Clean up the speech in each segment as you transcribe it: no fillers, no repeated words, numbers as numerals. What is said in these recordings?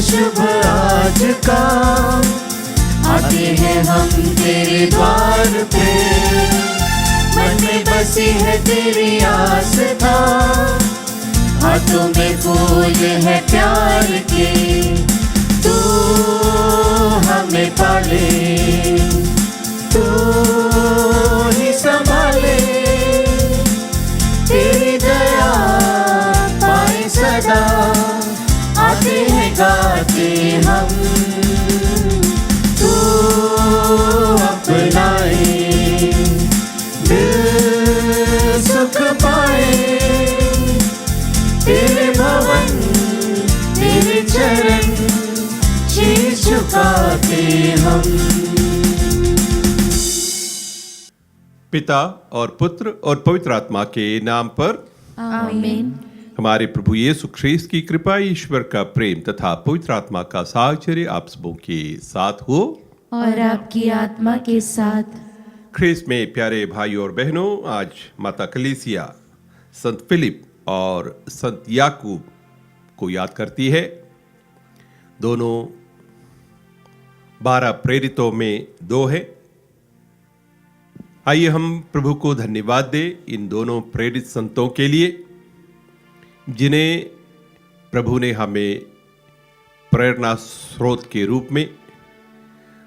शुभ आज का आते हैं हम तेरे द्वार पे। मन में बसी है तेरी आस्था, हाथों में फूल है प्यार के। तू हमें पाले, तू ही संभाले, तेरी दया पाए सदा। आते हैं गाते हम, तू अपनाए, दिल सुख पाए। तेरे भवन तेरे चरण शीश झुकाते हम। पिता और पुत्र और पवित्र आत्मा के नाम पर आमीन। हमारे प्रभु यीशु ख्रीस्त की कृपा, ईश्वर का प्रेम तथा पवित्र आत्मा का साहचर्य आप सबों के साथ हो और आपकी आत्मा के साथ। ख्रीस्त में प्यारे भाई और बहनों, आज माता कलीसिया संत फिलिप और संत याकूब को याद करती है। दोनों 12 प्रेरितों में 2 है। आइए हम प्रभु को धन्यवाद दें इन दोनों प्रेरित संतों के लिए, जिन्हें प्रभु ने हमें प्रेरणा स्रोत के रूप में,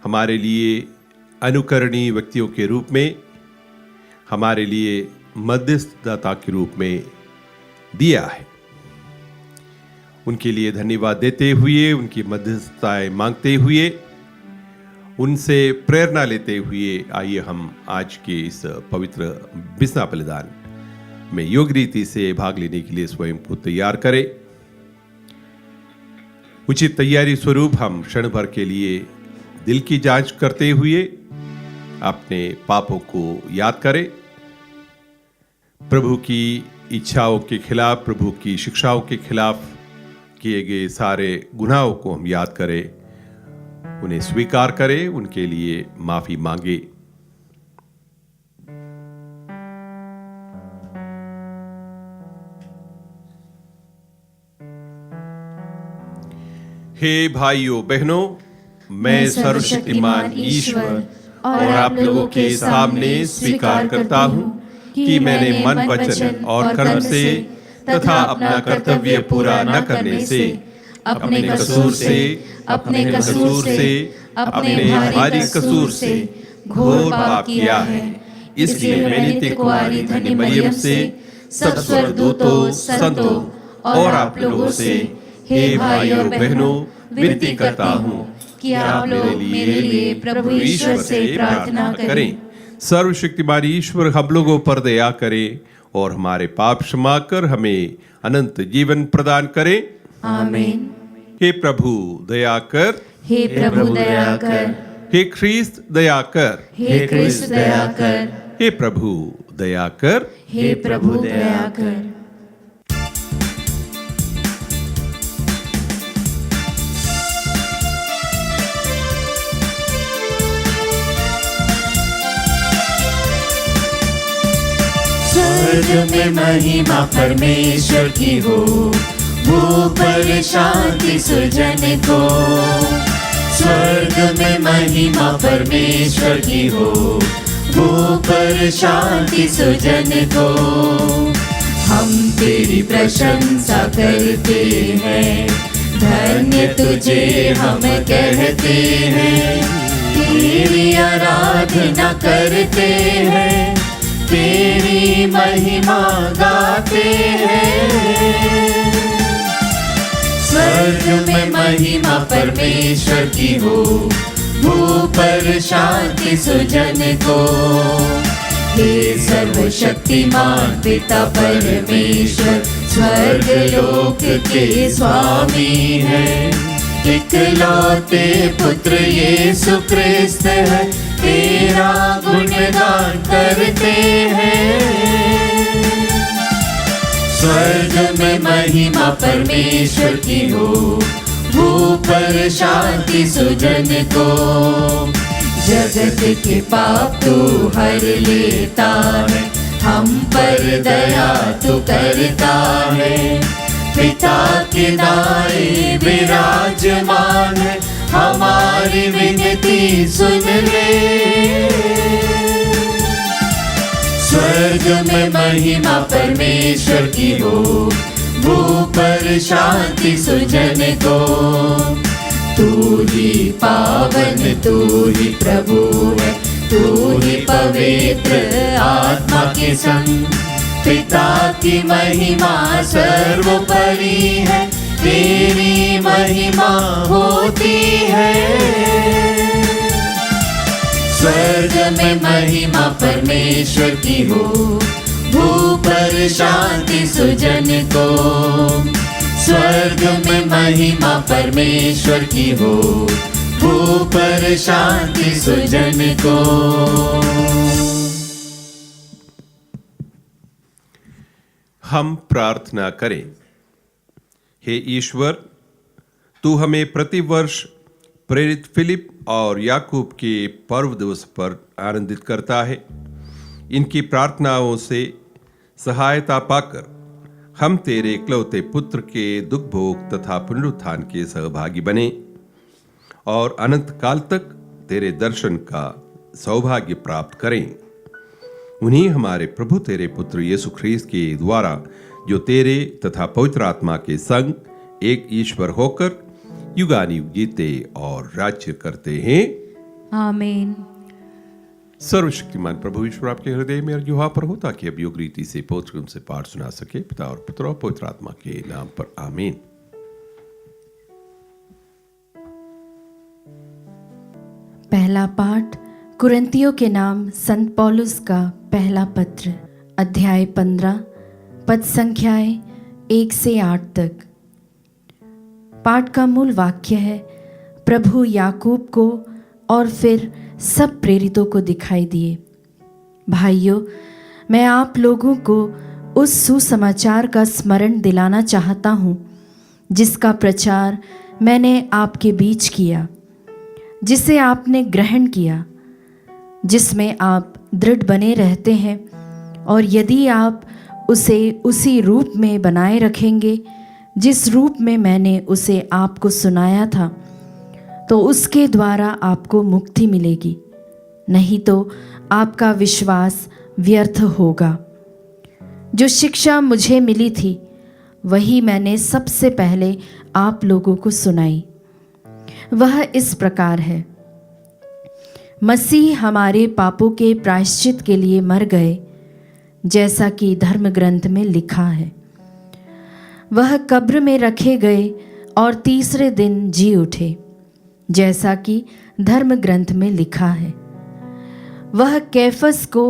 हमारे लिए अनुकरणीय व्यक्तियों के रूप में, हमारे लिए मध्यस्थदाता के रूप में दिया है। उनके लिए धन्यवाद देते हुए, उनकी मध्यस्थताएं मांगते हुए, उनसे प्रेरणा लेते हुए आइए हम आज के इस पवित्र बिस्ना बलिदान में योग्य रीति से भाग लेने के लिए स्वयं को तैयार करें। उचित तैयारी स्वरूप हम क्षण भर के लिए दिल की जांच करते हुए अपने पापों को याद करें। प्रभु की इच्छाओं के खिलाफ, प्रभु की शिक्षाओं के खिलाफ किए गए सारे गुनाहों को हम याद करें, उन्हें स्वीकार करें, उनके लिए माफी मांगे। हे भाइयों बहनों, मैं सर्वशक्तिमान ईश्वर और आप लोगों के सामने स्वीकार करता हूँ कि मैंने मन, वचन और कर्म से तथा अपना कर्तव्य पूरा न करने से, अपने कसूर से, अपने भारी कसूर से घोर पाप किया है। इसलिए मैं नित्य कुंवारी धन्य मरियम से, सब स्वर्गदूतों, संतों और आप लोगों से, हे भाइयों बहनों, विनती करता हूँ कि आप लोग मेरे लिए प्रभु ईश्वर से प्रार्थना करें। सर्वशक्तिमान ईश्वर हम लोगों पर दया करे और हमारे पाप क्षमा कर हमें अनंत जीवन प्रदान करे। आमीन। हे प्रभु दया कर, हे प्रभु दया कर, हे ख्रीस्त दया कर, हे ख्रीस्त दया कर, हे प्रभु दया कर, हे प्रभु दया कर। स्वर्ग में महिमा परमेश्वर की हो, भू पर शांति सुजन को। स्वर्ग में महिमा परमेश्वर की हो, भू पर शांति सुजन को। हम तेरी प्रशंसा करते हैं, धन्य तुझे हम कहते हैं। तेरी आराधना करते हैं, तेरी महिमा गाते हैं। स्वर्ग में महिमा परमेश्वर की हो, भू पर शांति सुजन को। हे सर्वशक्तिमान पिता परमेश्वर, स्वर्ग लोक के स्वामी है। इकलौते पुत्र यीशु क्रिस्त है, तेरा गुणगान करते हैं। स्वर्ग में महिमा परमेश्वर की हो, भू पर शांति सुजन को। जगत के पाप तू हर लेता है, हम पर दया तू करता है। पिता के दाएं विराजमान है, हमारी विनती सुन ले। स्वर्ग में महिमा परमेश्वर की हो, भूप पर शांति सुजन को। तू ही पावन, तू ही प्रभु है, तू ही पवित्र आत्मा के संग। पिता की महिमा सर्वोपरि है, तेरी महिमा होती है। स्वर्ग में महिमा परमेश्वर की हो, भूप पर शांति सुजन को। स्वर्ग में महिमा परमेश्वर की हो, भूप पर शांति सुजन को। हम प्रार्थना करें। हे ईश्वर, तू हमें प्रतिवर्ष प्रेरित फिलिप और याकूब के पर्व दिवस पर आनंदित करता है। इनकी प्रार्थनाओं से सहायता पाकर हम तेरे इकलौते पुत्र के दुख भोग तथा पुनरुत्थान के सहभागी बने और अनंत काल तक तेरे दर्शन का सौभाग्य प्राप्त करें। उन्हीं हमारे प्रभु तेरे पुत्र यीशु ख्रीस्त के द्वारा, जो तेरे तथा पवित्र आत्मा के संग एक ईश्वर होकर युगानुयुग जीते और राज्य करते हैं। आमीन। सर्वशक्तिमान प्रभु ईश्वर आपके हृदय में अर्जुहा पर हो, ताकि अब योग रीति से पवित्र उनसे पाठ सुना सके। पिता और पुत्र और पवित्र आत्मा के नाम पर आमीन। पहला पाठ कुरिन्थियों के नाम संत पौलुस का पहला पत्र, अध्याय 15, पद संख्याएं 1 से 8 तक। पाठ का मूल वाक्य है, प्रभु याकूब को और फिर सब प्रेरितों को दिखाई दिए। भाइयों, मैं आप लोगों को उस सुसमाचार का स्मरण दिलाना चाहता हूँ जिसका प्रचार मैंने आपके बीच किया, जिसे आपने ग्रहण किया, जिसमें आप दृढ़ बने रहते हैं, और यदि आप उसे उसी रूप में बनाए रखेंगे जिस रूप में मैंने उसे आपको सुनाया था, तो उसके द्वारा आपको मुक्ति मिलेगी। नहीं तो आपका विश्वास व्यर्थ होगा। जो शिक्षा मुझे मिली थी वही मैंने सबसे पहले आप लोगों को सुनाई। वह इस प्रकार है, मसीह हमारे पापों के प्रायश्चित के लिए मर गए, जैसा कि धर्म ग्रंथ में लिखा है। वह कब्र में रखे गए और तीसरे दिन जी उठे, जैसा कि धर्म ग्रंथ में लिखा है। वह कैफस को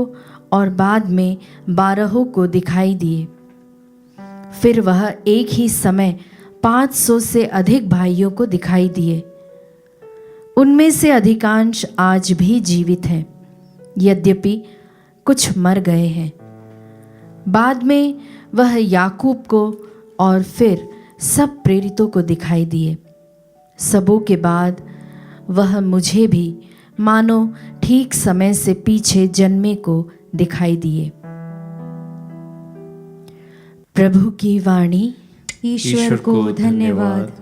और बाद में 12 को दिखाई दिए। फिर वह एक ही समय 500 से अधिक भाइयों को दिखाई दिए। उनमें से अधिकांश आज भी जीवित हैं, यद्यपि कुछ मर गए हैं। बाद में वह याकूब को और फिर सब प्रेरितों को दिखाई दिए। सबों के बाद वह मुझे भी मानो ठीक समय से पीछे जन्मे को दिखाई दिए। प्रभु की वाणी। ईश्वर को धन्यवाद।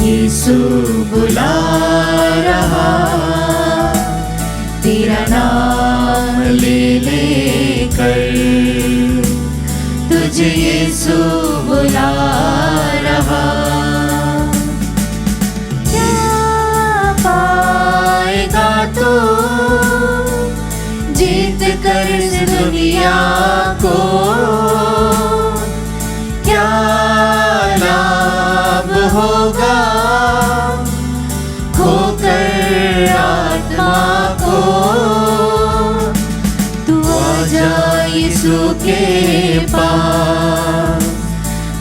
यीशु बुला रहा, तेरा नाम ले लेकर तुझे यीशु बुला रहा। क्या पाएगा तू जीत कर इस दुनिया को? क्या लाभ होगा खोकर आत्मा को? तू के पास,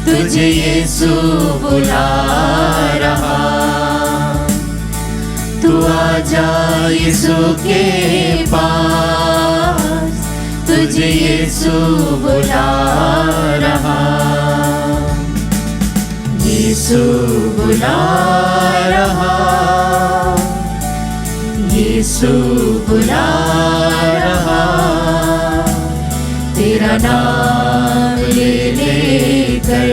तुझे यीशु बुला रहा। तू आजा यीशु के पास, तुझे यीशु बुला रहा। यीशु बुला रहा, यीशु बुला रहा। तेरा नाम ले लेकर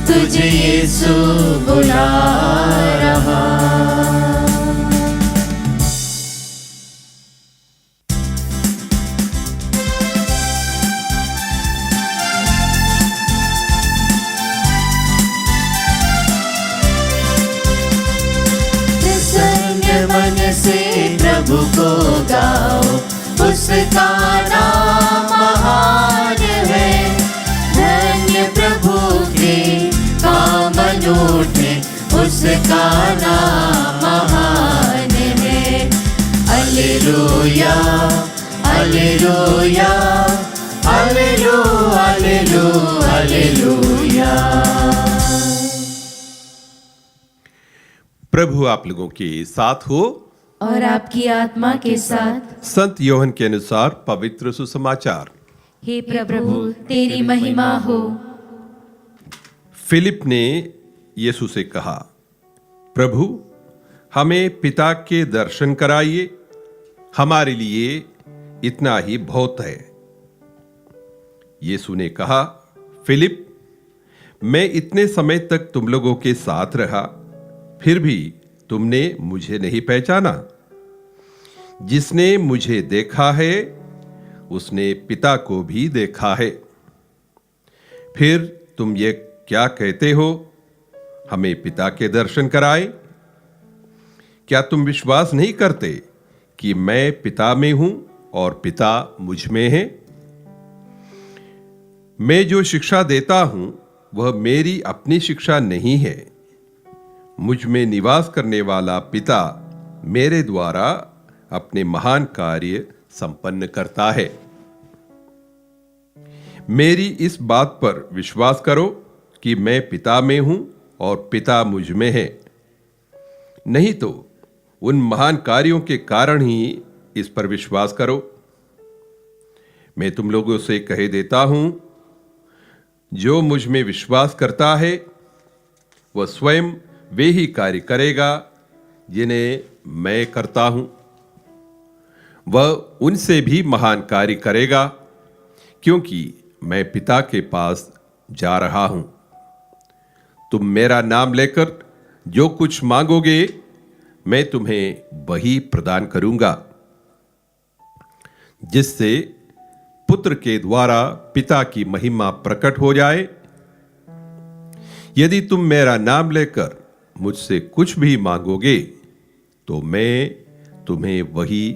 तुझे यीशु बुला रहा। मन से प्रभु को गाओ, उसका नाम महान है। धन्य प्रभु के काम अनूठे, उसका नाम महान है। Hallelujah hallelujah hallelujah hallelujah hallelujah. प्रभु आप लोगों के साथ हो और आपकी आत्मा के साथ। संत योहन के अनुसार पवित्र सुसमाचार। हे प्रभु तेरी महिमा हो। फिलिप ने यीशु से कहा, प्रभु हमें पिता के दर्शन कराइए, हमारे लिए इतना ही बहुत है। यीशु ने कहा, फिलिप मैं इतने समय तक तुम लोगों के साथ रहा, फिर भी तुमने मुझे नहीं पहचाना। जिसने मुझे देखा है उसने पिता को भी देखा है। फिर तुम ये क्या कहते हो, हमें पिता के दर्शन कराए? क्या तुम विश्वास नहीं करते कि मैं पिता में हूं और पिता मुझ में है? मैं जो शिक्षा देता हूं वह मेरी अपनी शिक्षा नहीं है। मुझ में निवास करने वाला पिता मेरे द्वारा अपने महान कार्य संपन्न करता है। मेरी इस बात पर विश्वास करो कि मैं पिता में हूं और पिता मुझ में है, नहीं तो उन महान कार्यों के कारण ही इस पर विश्वास करो। मैं तुम लोगों से कह देता हूं, जो मुझ में विश्वास करता है वह स्वयं वे ही कार्य करेगा जिन्हें मैं करता हूं। वह उनसे भी महान कार्य करेगा, क्योंकि मैं पिता के पास जा रहा हूं। तुम मेरा नाम लेकर जो कुछ मांगोगे मैं तुम्हें वही प्रदान करूंगा, जिससे पुत्र के द्वारा पिता की महिमा प्रकट हो जाए। यदि तुम मेरा नाम लेकर मुझसे कुछ भी मांगोगे तो मैं तुम्हें वही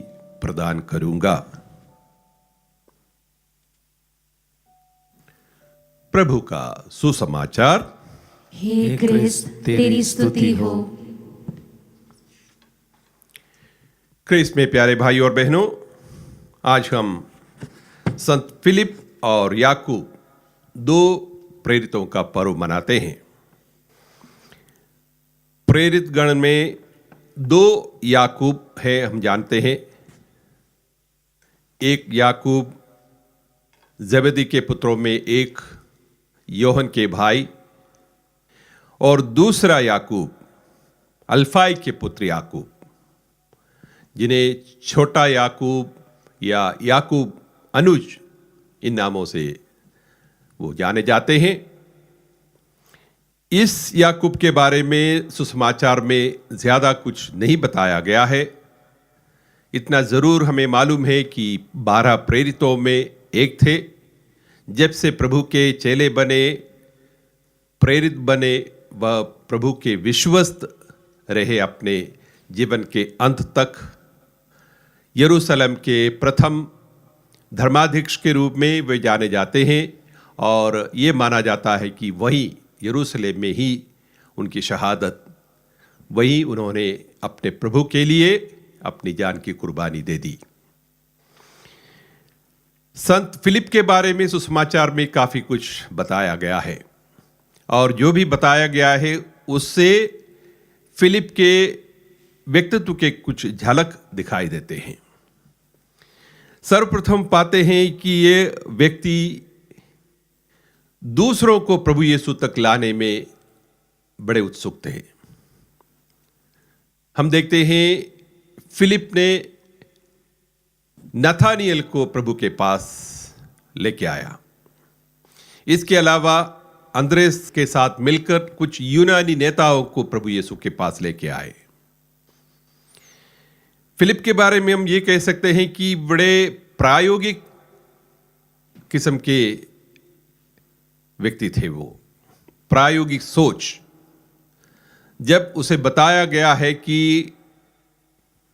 प्रदान करूंगा। प्रभु का सुसमाचार। हे क्रिस्त तेरी स्तुति हो। क्रिस्त में प्यारे भाई और बहनों, आज हम संत फिलिप और याकूब दो प्रेरितों का पर्व मनाते हैं। प्रेरित गण में दो याकूब है, हम जानते हैं। एक याकूब ज़ेबेदी के पुत्रों में एक योहन के भाई, और दूसरा याकूब अल्फाई के पुत्र याकूब, जिन्हें छोटा याकूब या याकूब अनुज इन नामों से वो जाने जाते हैं। इस याकूब के बारे में सुसमाचार में ज्यादा कुछ नहीं बताया गया है। इतना जरूर हमें मालूम है कि 12 प्रेरितों में एक थे। जब से प्रभु के चेले बने, प्रेरित बने, वह प्रभु के विश्वस्त रहे अपने जीवन के अंत तक। यरूशलेम के प्रथम धर्माध्यक्ष के रूप में वे जाने जाते हैं, और ये माना जाता है कि वहीं यरूशलेम में ही उनकी शहादत, वहीं उन्होंने अपने प्रभु के लिए अपनी जान की कुर्बानी दे दी। संत फिलिप के बारे में सुसमाचार में काफी कुछ बताया गया है और जो भी बताया गया है उससे फिलिप के व्यक्तित्व के कुछ झलक दिखाई देते हैं। सर्वप्रथम पाते हैं कि ये व्यक्ति दूसरों को प्रभु यीशु तक लाने में बड़े उत्सुक थे। हम देखते हैं फिलिप ने नथानियल को प्रभु के पास लेके आया। इसके अलावा अंद्रेस के साथ मिलकर कुछ यूनानी नेताओं को प्रभु यीशु के पास लेके आए। फिलिप के बारे में हम ये कह सकते हैं कि बड़े प्रायोगिक किस्म के व्यक्ति थे। वो प्रायोगिक सोच, जब उसे बताया गया है कि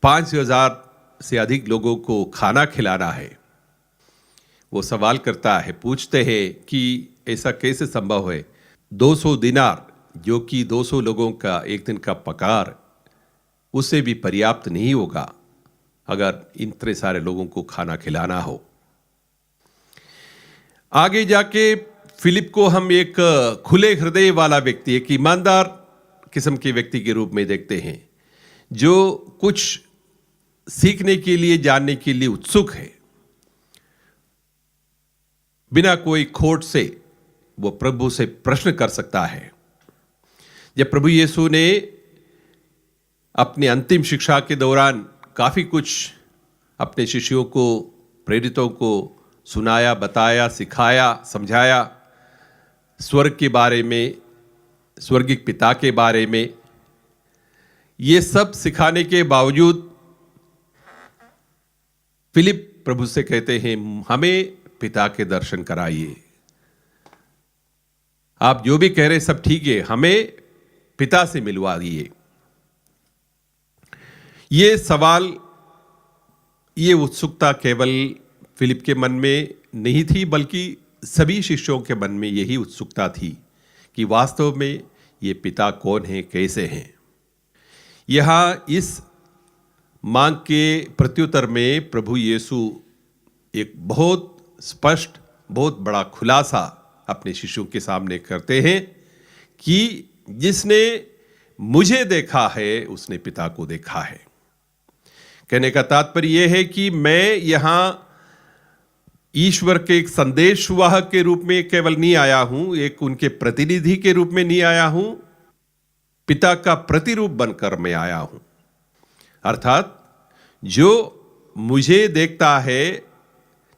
5,000 से अधिक लोगों को खाना खिलाना है, वो सवाल करता है, पूछते हैं कि ऐसा कैसे संभव है। 200 दिनार जो कि 200 लोगों का एक दिन का पगार, उससे भी पर्याप्त नहीं होगा अगर इतने सारे लोगों को खाना खिलाना हो। आगे जाके फिलिप को हम एक खुले हृदय वाला व्यक्ति, एक ईमानदार किस्म के व्यक्ति के रूप में देखते हैं, जो कुछ सीखने के लिए, जानने के लिए उत्सुक है। बिना कोई खोट से वो प्रभु से प्रश्न कर सकता है। जब प्रभु यीशु ने अपनी अंतिम शिक्षा के दौरान काफी कुछ अपने शिष्यों को, प्रेरितों को सुनाया, बताया, सिखाया, समझाया, स्वर्ग के बारे में, स्वर्गिक पिता के बारे में, ये सब सिखाने के बावजूद फिलिप प्रभु से कहते हैं, हमें पिता के दर्शन कराइए। आप जो भी कह रहे सब ठीक है, हमें पिता से मिलवा दिए। ये सवाल, ये उत्सुकता केवल फिलिप के मन में नहीं थी, बल्कि सभी शिष्यों के मन में यही उत्सुकता थी कि वास्तव में ये पिता कौन है, कैसे हैं। यहाँ इस मांग के प्रत्युत्तर में प्रभु यीशु एक बहुत स्पष्ट, बहुत बड़ा खुलासा अपने शिष्यों के सामने करते हैं कि जिसने मुझे देखा है उसने पिता को देखा है। कहने का तात्पर्य यह है कि मैं यहां ईश्वर के एक संदेशवाहक के रूप में केवल नहीं आया हूं, एक उनके प्रतिनिधि के रूप में नहीं आया हूं, पिता का प्रतिरूप बनकर मैं आया हूं। अर्थात जो मुझे देखता है,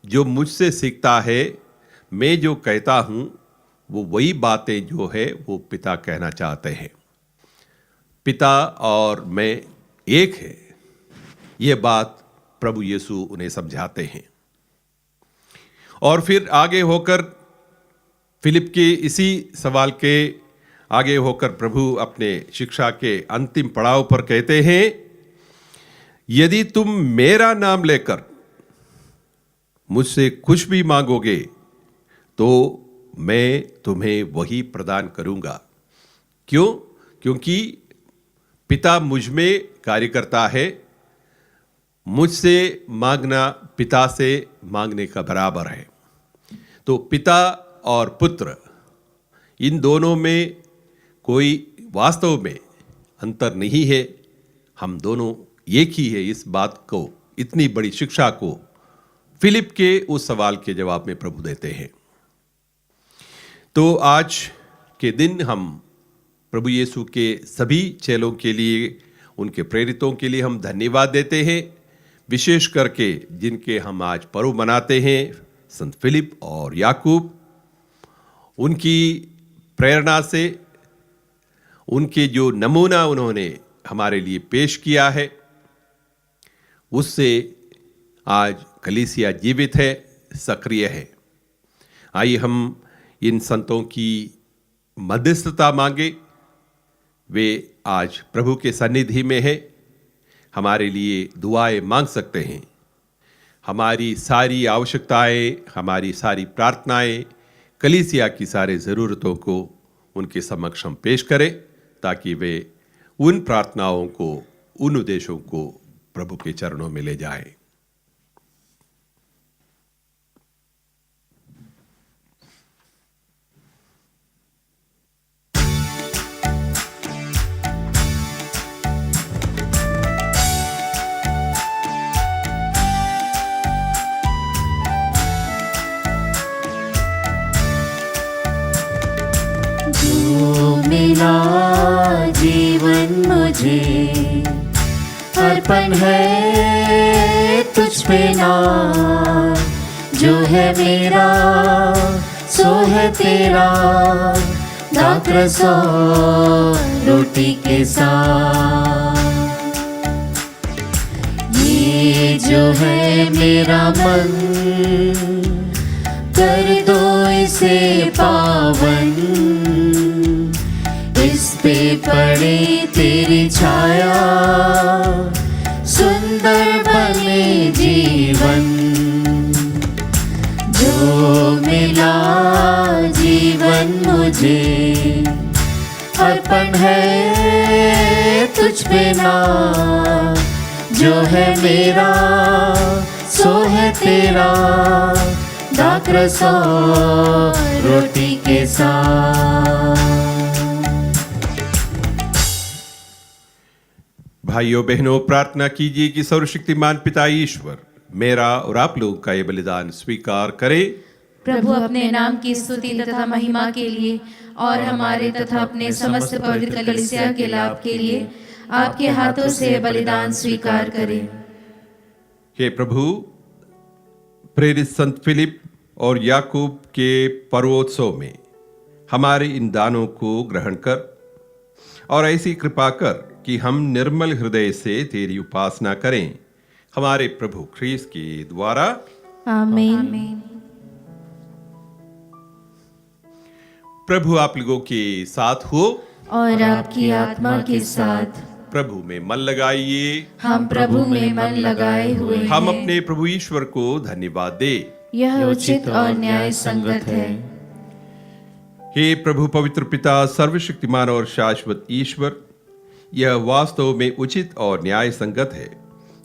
जो मुझसे सीखता है, मैं जो कहता हूं वो वही बातें जो है वो पिता कहना चाहते हैं। पिता और मैं एक है, ये बात प्रभु यीशु उन्हें समझाते हैं। और फिर आगे होकर फिलिप के इसी सवाल के आगे होकर प्रभु अपने शिक्षा के अंतिम पड़ाव पर कहते हैं, यदि तुम मेरा नाम लेकर मुझसे कुछ भी मांगोगे तो मैं तुम्हें वही प्रदान करूंगा। क्यों? क्योंकि पिता मुझ में कार्य करता है। मुझसे मांगना पिता से मांगने का बराबर है। तो पिता और पुत्र, इन दोनों में कोई वास्तव में अंतर नहीं है। हम दोनों एक ही है। इस बात को, इतनी बड़ी शिक्षा को फिलिप के उस सवाल के जवाब में प्रभु देते हैं। तो आज के दिन हम प्रभु यीशु के सभी चेलों के लिए, उनके प्रेरितों के लिए हम धन्यवाद देते हैं। विशेष करके जिनके हम आज पर्व मनाते हैं, संत फिलिप और याकूब, उनकी प्रेरणा से, उनके जो नमूना उन्होंने हमारे लिए पेश किया है, उससे आज कलीसिया जीवित है, सक्रिय है। आइए हम इन संतों की मध्यस्थता मांगे। वे आज प्रभु के सन्निधि में है, हमारे लिए दुआएं मांग सकते हैं। हमारी सारी आवश्यकताएं, हमारी सारी प्रार्थनाएं, कलीसिया की सारी ज़रूरतों को उनके समक्ष हम पेश करें, ताकि वे उन प्रार्थनाओं को, उन उद्देश्यों को प्रभु के चरणों में ले जाएं। मुझे, अर्पण है तुझ पे नाज, जो है मेरा सो है तेरा, दाख रस और रोटी के साथ। ये जो है मेरा मन, कर दो इसे पावन, इस पे पड़े तेरी छाया, सुंदर बने जीवन। जो मिला जीवन मुझे, अर्पण है तुझ पे नाज, जो है मेरा सो है तेरा, दाख रस और रोटी के साथ। भाइयों बहनों, प्रार्थना कीजिए कि सर्वशक्तिमान पिता ईश्वर मेरा और आप लोगों का ये बलिदान स्वीकार करे। प्रभु अपने नाम की स्तुति तथा महिमा के लिए और हमारे तथा अपने समस्त पवित्र कलीसिया के लाभ के लिए आपके हाथों से बलिदान स्वीकार करें। हे प्रभु, प्रेरित संत फिलिप और याकूब के पर्वोत्सव में हमारे इन दानों को ग्रहण कर और ऐसी कृपा कर कि हम निर्मल हृदय से तेरी उपासना करें, हमारे प्रभु ख्रीस्त के द्वारा। आमीन। प्रभु आप लोगों के साथ हो और आपकी आत्मा के साथ। प्रभु में मन लगाइए। हम प्रभु में मन लगाए हुए हैं। हम अपने प्रभु ईश्वर को धन्यवाद दे। यह उचित और न्याय संगत है। हे प्रभु पवित्र पिता, सर्वशक्तिमान और शाश्वत ईश्वर, यह वास्तव में उचित और न्याय संगत है,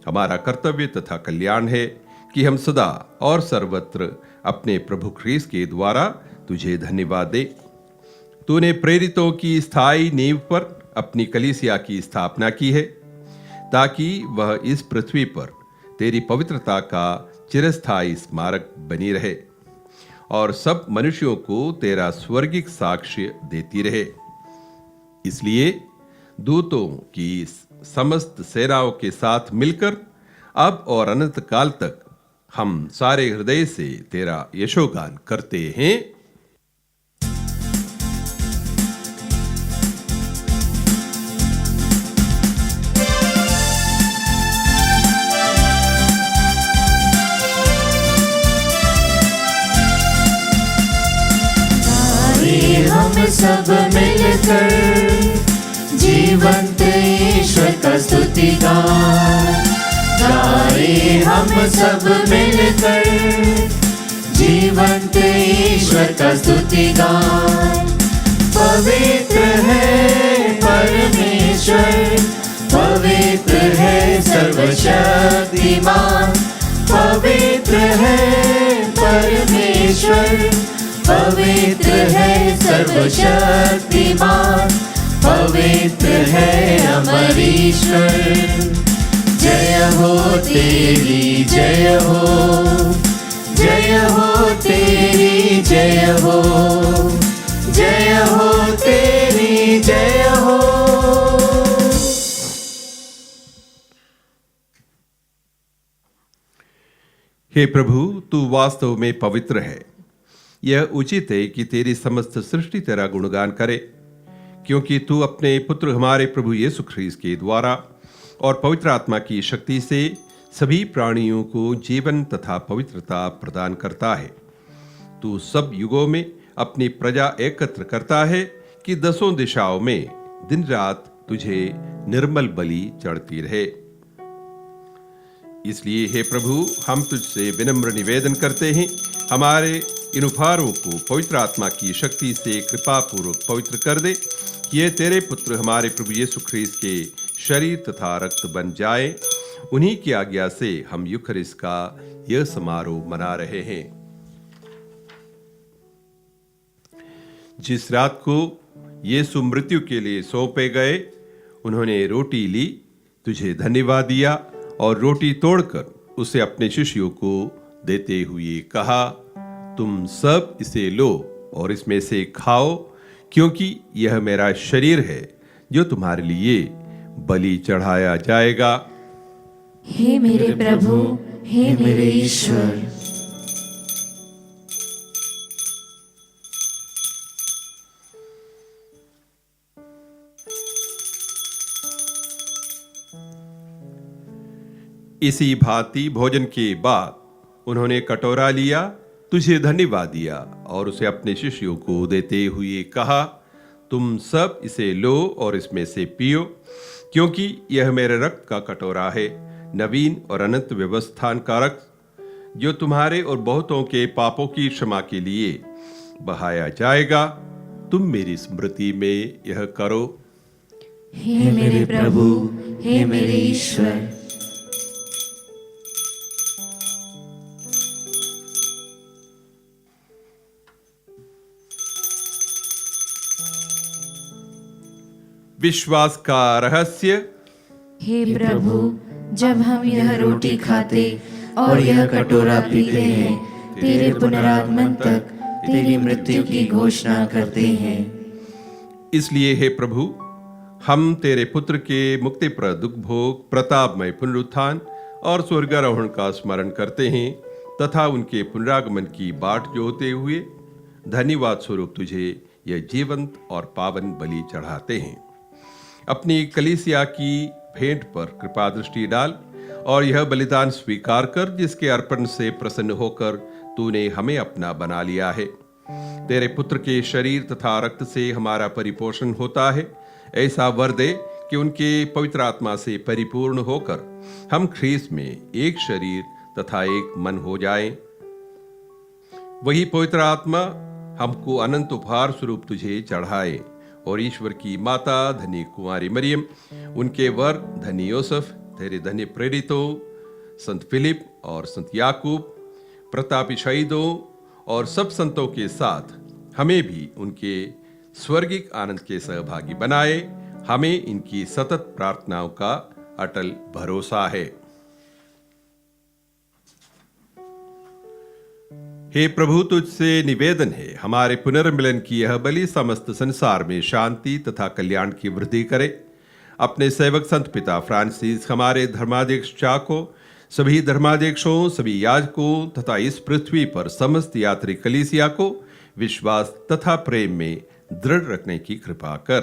हमारा कर्तव्य तथा कल्याण है कि हम सदा और सर्वत्र अपने प्रभु ख्रीस्त के द्वारा तुझे धन्यवाद दे। तूने प्रेरितों की स्थायी नींव पर अपनी कलीसिया की स्थापना की है, ताकि वह इस पृथ्वी पर तेरी पवित्रता का चिरस्थायी स्मारक बनी रहे और सब मनुष्यों को तेरा स्वर्गिक साक्ष्य देती रहे। इसलिए दूतों की समस्त सेनाओं के साथ मिलकर अब और अनंत काल तक हम सारे हृदय से तेरा यशोगान करते हैं। हम सब मिलकर जीवंत ईश्वर का स्तुति गाए। हम सब मिलकर जीवंत ईश्वर का स्तुति गाए। पवित्र है परमेश्वर, पवित्र है सर्वशक्तिमान, पवित्र है परमेश्वर, पवित्र है सर्वशक्तिमान, पवित्र है अमर ईश्वर। जय हो तेरी जय हो, जय हो तेरी जय हो, जय हो तेरी जय हो। हे प्रभु, तू वास्तव में पवित्र है। यह उचित है कि तेरी समस्त सृष्टि तेरा गुणगान करे, क्योंकि तू अपने पुत्र हमारे प्रभु यीशु ख्रीस्त के द्वारा और पवित्र आत्मा की शक्ति से सभी प्राणियों को जीवन तथा पवित्रता प्रदान करता है। तू सब युगों में अपनी प्रजा एकत्र करता है कि दसों दिशाओं में दिन रात तुझे निर्मल बलि चढ़ती रहे। इसलिए हे प्रभु, हम तुझसे विनम्र निवेदन करते हैं, हमारे इन उपहारों को पवित्र आत्मा की शक्ति से कृपा पूर्वक पवित्र कर दे, कि ये तेरे पुत्र हमारे प्रभु यीशु ख्रीस्त के शरीर तथा रक्त बन जाए। उन्हीं की आज्ञा से हम यूखरिस्ट का यह समारोह मना रहे हैं। जिस रात को यीशु मृत्यु के लिए सौंपे गए, उन्होंने रोटी ली, तुझे धन्यवाद दिया और रोटी तोड़कर उसे अपने शिष्यों को देते हुए कहा, तुम सब इसे लो और इसमें से खाओ, क्योंकि यह मेरा शरीर है जो तुम्हारे लिए बलि चढ़ाया जाएगा। हे मेरे प्रभु, हे मेरे ईश्वर, इसी भांति भोजन के बाद उन्होंने कटोरा लिया, तुझे धन्यवाद दिया और उसे अपने शिष्यों को देते हुए कहा, तुम सब इसे लो और इसमें से पियो, क्योंकि यह मेरे रक्त का कटोरा है, नवीन और अनंत व्यवस्थान का रक्त, जो तुम्हारे और बहुतों के पापों की क्षमा के लिए बहाया जाएगा। तुम मेरी स्मृति में यह करो। हे मेरे प्रभु, हे मेरे ईश्वर। विश्वास का रहस्य। हे प्रभु, जब हम यह रोटी खाते और यह कटोरा पीते हैं, तेरे पुनरागमन तक तेरी मृत्यु की घोषणा करते हैं। इसलिए हे प्रभु, हम तेरे पुत्र के मुक्तिप्रद दुख भोग, प्रतापमय पुनरुत्थान और स्वर्गारोहण का स्मरण करते हैं तथा उनके पुनरागमन की बाट जोहते हुए धन्यवाद स्वरूप तुझे यह जीवंत और पावन बलि चढ़ाते हैं। अपनी कलीसिया की भेंट पर कृपा दृष्टि डाल और यह बलिदान स्वीकार कर, जिसके अर्पण से प्रसन्न होकर तूने हमें अपना बना लिया है। तेरे पुत्र के शरीर तथा रक्त से हमारा परिपोषण होता है। ऐसा वर दे कि उनके पवित्र आत्मा से परिपूर्ण होकर हम ख्रीस्त में एक शरीर तथा एक मन हो जाएं। वही पवित्र आत्मा हमको अनंत उपहार स्वरूप तुझे चढ़ाए और ईश्वर की माता धनी कुंवारी मरियम, उनके वर धनी योसेफ, तेरे धन्य प्रेरितों संत फिलिप और संत याकूब, प्रतापी शहीदों और सब संतों के साथ हमें भी उनके स्वर्गिक आनंद के सहभागी बनाए। हमें इनकी सतत प्रार्थनाओं का अटल भरोसा है। हे प्रभु, तुझसे निवेदन है, हमारे पुनर्मिलन की यह बलि समस्त संसार में शांति तथा कल्याण की वृद्धि करे। अपने सेवक संत पिता फ्रांसिस, हमारे धर्माध्यक्ष चाको, सभी धर्माध्यक्षों, सभी याजकों तथा इस पृथ्वी पर समस्त यात्री कलीसिया को विश्वास तथा प्रेम में दृढ़ रखने की कृपा कर।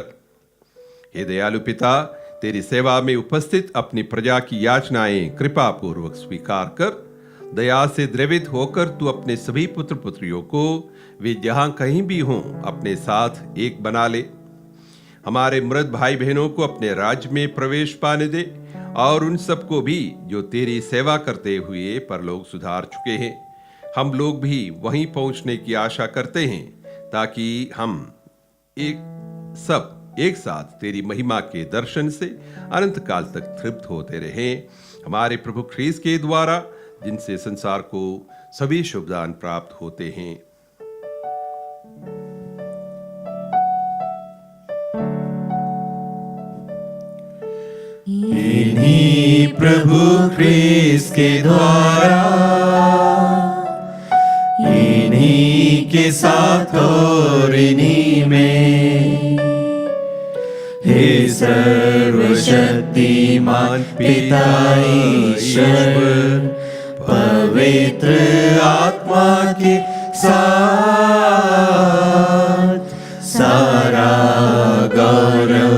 हे दयालु पिता, तेरी सेवा में उपस्थित अपनी प्रजा की याचनाएं कृपा पूर्वक स्वीकार कर। दया से द्रवित होकर तू अपने सभी पुत्र पुत्रियों को, वे जहां कहीं भी हों, अपने साथ एक बना ले। हमारे मृत भाई बहनों को अपने राज्य में प्रवेश पाने दे और उन सबको भी जो तेरी सेवा करते हुए परलोक सुधार चुके हैं। हम लोग भी वहीं पहुंचने की आशा करते हैं, ताकि हम एक साथ तेरी महिमा के दर्शन से अनंत काल तक तृप्त होते रहें। हमारे प्रभु ख्रीस्त के द्वारा, जिनसे संसार को सभी शुभदान प्राप्त होते हैं। इन्हीं प्रभु ख्रीस्त के द्वारा, इन्हीं के साथ और इन्हीं में, हे सर्वशक्तिमान पिता ईश्वर, पवित्र आत्मा के साथ सारा गौरव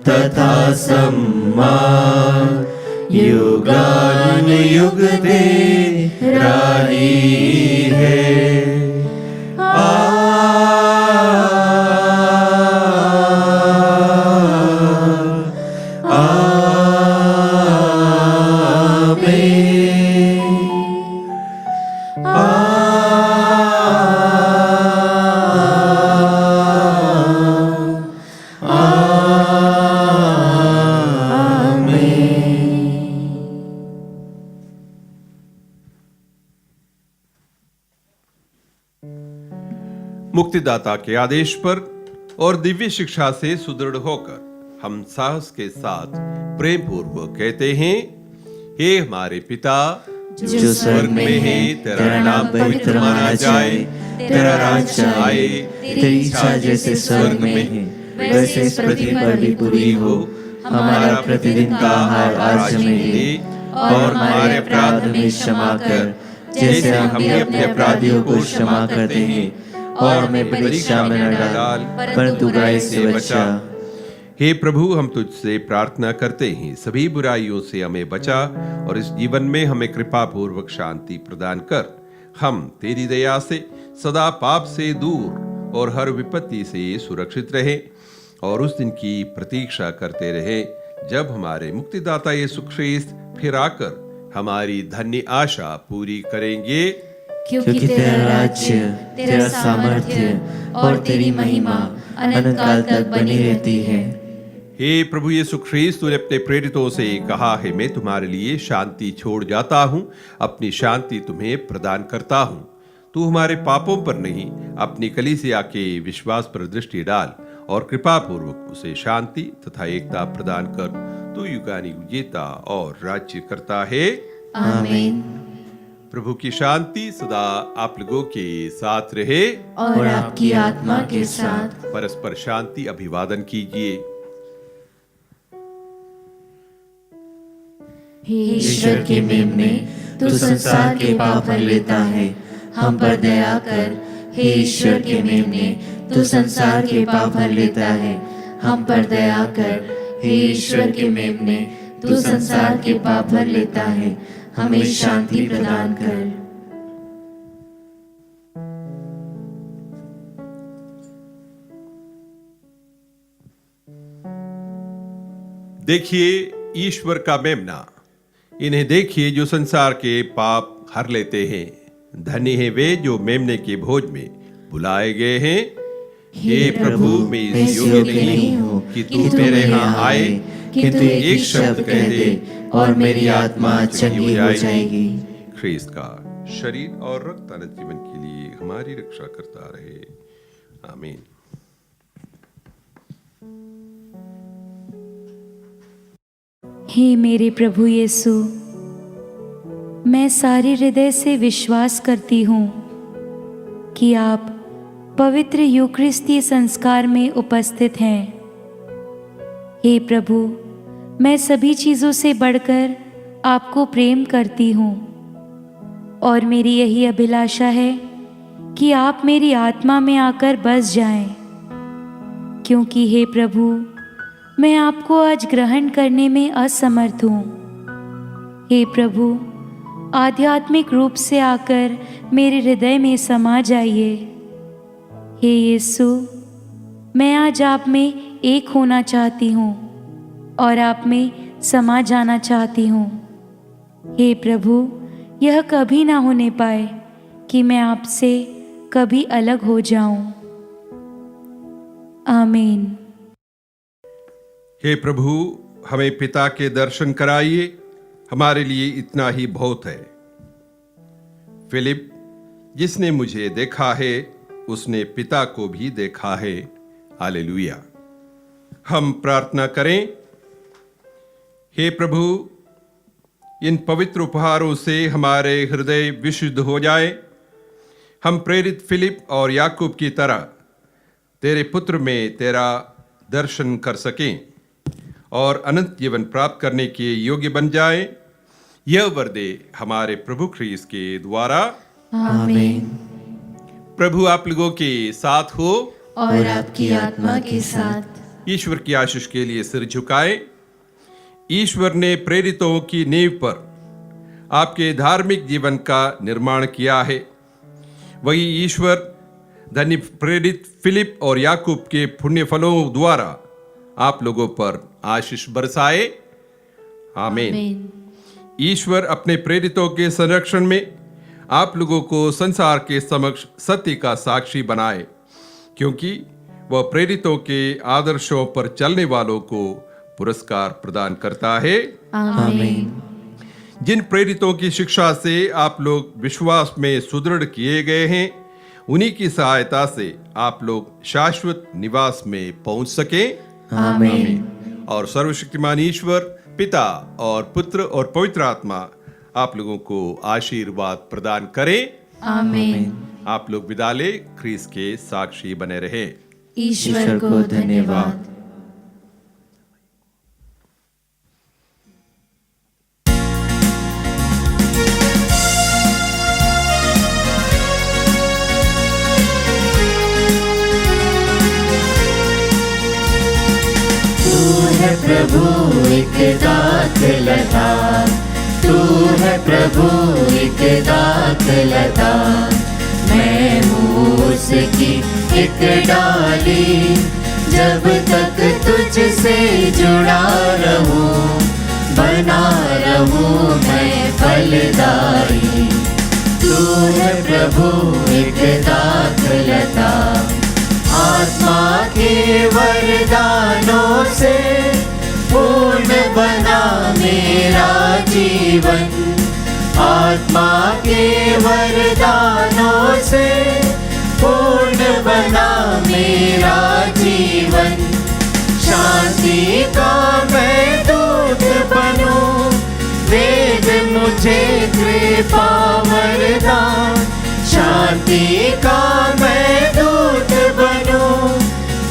तथा सम्मान युगानुयुग तेरा ही है। मुक्तिदाता के आदेश पर और दिव्य शिक्षा से सुदृढ़ होकर हम साहस के साथ प्रेम पूर्वक कहते हैं, हे हमारे पिता जो स्वर्ग में है, तेरा नाम पवित्र माना जाए, तेरा राज्य आए, तेरी इच्छा जैसे स्वर्ग में है वैसे इस पृथ्वी पर भी पूरी हो। हमारा प्रतिदिन का आहार आज हमें दे, और हमारे अपराध हमें क्षमा कर, जैसे हम भी अपने अपराधियों को क्षमा करते हैं, और हमें परीक्षा में न डाल, परंतु बुराई से बचा। हे प्रभु, हम तुझसे प्रार्थना करते हैं, सभी बुराइयों से हमें बचा और इस जीवन में हमें कृपा पूर्वक शांति प्रदान कर। हम तेरी दया से सदा पाप से दूर और हर विपत्ति से सुरक्षित रहे और उस दिन की प्रतीक्षा करते रहे जब हमारे मुक्तिदाता यीशु ख्रीस्त फिर आकर हमारी धन्य आशा पूरी करेंगे। क्योंकि तेरा राज्य, तेरा सामर्थ्य और तेरी महिमा अनंत काल तक बनी रहती है। हे प्रभु यीशु ख्रीस्त, तूने अपने प्रेरितों से कहा है, मैं तुम्हारे लिए शांति छोड़ जाता हूँ, अपनी शांति तुम्हें प्रदान करता हूँ। तू हमारे पापों पर नहीं, अपनी कलीसिया के विश्वास पर दृष्टि डाल और कृपा पूर्वक उसे शांति तथा एकता प्रदान कर। तू युगानुयुग जीता और राज्य करता है। आमीन। प्रभु की शांति सदा आप लोगों के साथ रहे और आपकी आत्मा के साथ। परस्पर शांति अभिवादन कीजिए। हे ईश्वर के मेमने, तू संसार के पाप हर लेता है, हम पर दया कर। हे ईश्वर के मेमने, तू संसार के पाप हर लेता है, हम पर दया कर। हे ईश्वर के मेमने, तू संसार के पाप हर लेता है, हमें शांति प्रदान कर। देखिए ईश्वर का मेमना, इन्हें देखिए जो संसार के पाप हर लेते हैं। धन्य है वे जो मेमने के भोज में बुलाए गए हैं। हे प्रभु, मैं इस योग्य नहीं हूँ कि तू मेरे यहाँ आए, किंतु एक शब्द कह दे और मेरी आत्मा चंगी हो जाएगी। ख्रीस्त का शरीर और रक्त अनंत जीवन के लिए हमारी रक्षा करता रहे। आमीन। हे मेरे प्रभु यीशु, मैं सारे हृदय से विश्वास करती हूँ कि आप पवित्र यूकरिस्ती संस्कार में उपस्थित हैं। हे प्रभु, मैं सभी चीज़ों से बढ़कर आपको प्रेम करती हूँ और मेरी यही अभिलाषा है कि आप मेरी आत्मा में आकर बस जाएं, क्योंकि हे प्रभु, मैं आपको आज ग्रहण करने में असमर्थ हूँ। हे प्रभु, आध्यात्मिक रूप से आकर मेरे हृदय में समा जाइए। हे यीशु, मैं आज आप में एक होना चाहती हूँ और आप में समा जाना चाहती हूँ। हे प्रभु, यह कभी ना होने पाए कि मैं आपसे कभी अलग हो जाऊं। आमीन। हे प्रभु, हमें पिता के दर्शन कराइए, हमारे लिए इतना ही बहुत है। फिलिप, जिसने मुझे देखा है उसने पिता को भी देखा है। हालेलुया। हम प्रार्थना करें। हे प्रभु, इन पवित्र उपहारों से हमारे हृदय विशुद्ध हो जाए। हम प्रेरित फिलिप और याकूब की तरह तेरे पुत्र में तेरा दर्शन कर सकें और अनंत जीवन प्राप्त करने के योग्य बन जाए। यह वर दे हमारे प्रभु ख्रीस्त के द्वारा। आमीन। प्रभु आप लोगों के साथ हो और आपकी आत्मा के साथ। ईश्वर की आशीष के लिए सिर झुकाए। ईश्वर ने प्रेरितों की नींव पर आपके धार्मिक जीवन का निर्माण किया है। वही ईश्वर धन्य प्रेरित फिलिप और याकूब के पुण्य फलों द्वारा आप लोगों पर आशीष बरसाए। आमीन। ईश्वर अपने प्रेरितों के संरक्षण में आप लोगों को संसार के समक्ष सत्य का साक्षी बनाए, क्योंकि वह प्रेरितों के आदर्शों पर चलने वालों को पुरस्कार प्रदान करता है। आमीन। जिन प्रेरितों की शिक्षा से आप लोग विश्वास में सुदृढ़ किए गए हैं, उन्हीं की सहायता से आप लोग शाश्वत निवास में पहुंच सके। आमीन। और सर्वशक्तिमान ईश्वर पिता और पुत्र और पवित्र आत्मा आप लोगों को आशीर्वाद प्रदान करे। आमीन। आप लोग विदा ले, ख्रीस्त के साक्षी बने रहे। ईश्वर को धन्यवाद। प्रभु एक दाखलता, तू है प्रभु एक दाखलता। मैं हूँ उसकी एक डाली, जब तक तुझसे जुड़ा रहूं, बना रहूं मैं फलदायी। तू है प्रभु एक दाखलता, आत्मा के वरदानों से पूर्ण बना मेरा जीवन। आत्मा के वरदानों से पूर्ण बना मेरा जीवन। शांति का मैं दूत बनूं, वेद मुझे कृपा वरदान। शांति का मैं दूत बनूं,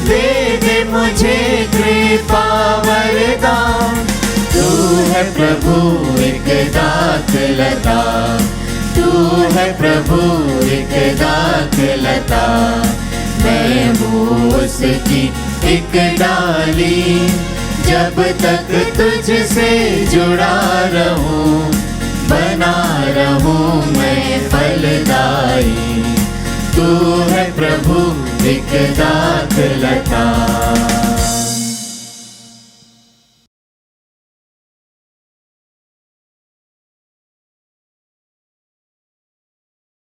वेद मुझे कृपा वरदान। तू है प्रभु एक दाखलता, तू है प्रभु एक दाखलता। मैं हूँ उसकी एक डाली, जब तक तुझसे जुड़ा रहूं, बना रहूं मैं फलदायी। तू है प्रभु एक दाखलता।